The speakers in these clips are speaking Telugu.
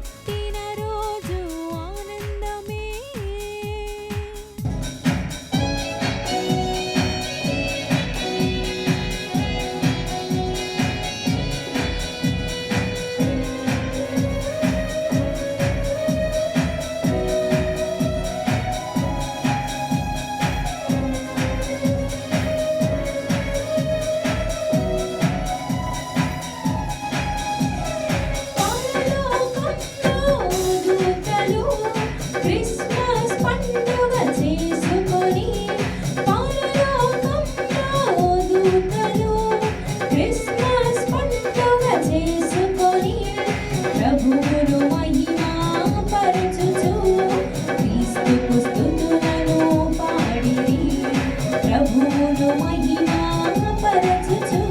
పుట్టిన రోజు ఆనందమే. క్రిస్మస్ పండుగ చేసుకొని పరలోకంలో దూతలు క్రిస్మస్ పండుగ చేసుకొని ప్రభువును మహిమా పరచుచు క్రీస్తుకు స్తుతులను పాడిరి. ప్రభువును మహిమా పరచుచు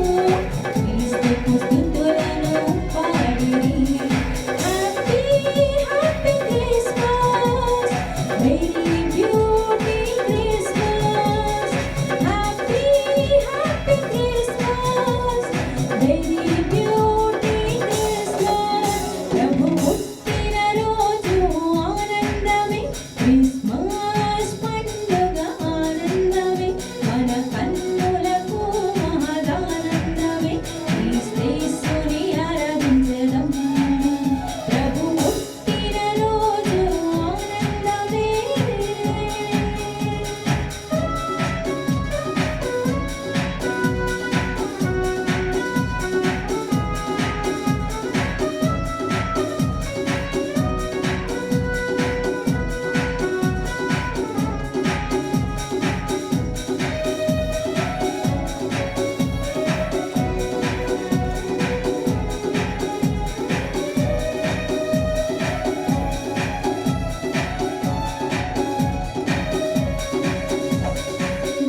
క్రీస్తుకు స్తుతులను పాడిరి. Very beauty Christmas, happy Christmas, very beauty Christmas. ప్రభు పుట్టిన రోజు ఆనందమే, క్రిస్మస్ పండుగ ఆనందమే, మన కన్నులకు మహదానందమే, క్రీస్తేసుని ఆరాధించెదం. ప్రభు పుట్టిన రోజు ఆనందమే.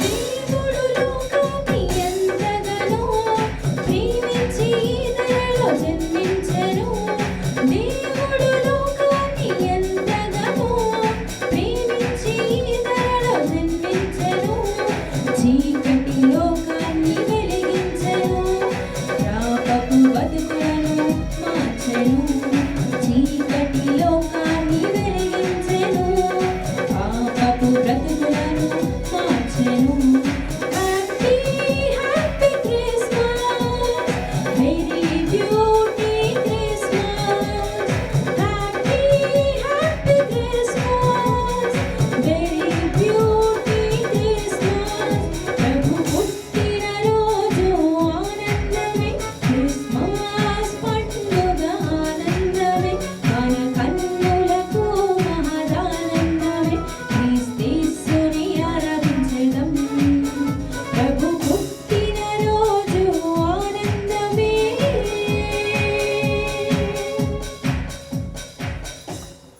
దేవుడు లోకాన్ని ఎంతగానో ప్రేమించి ఈ ధరలో జన్మించెను. దేవుడు లోకాన్ని ఎంతగానో ప్రేమించి ఈ ధరలో జన్మించెను. చీకటి లోకాన్ని వెలిగించెను, పాపపు బతుకులను మార్చెను.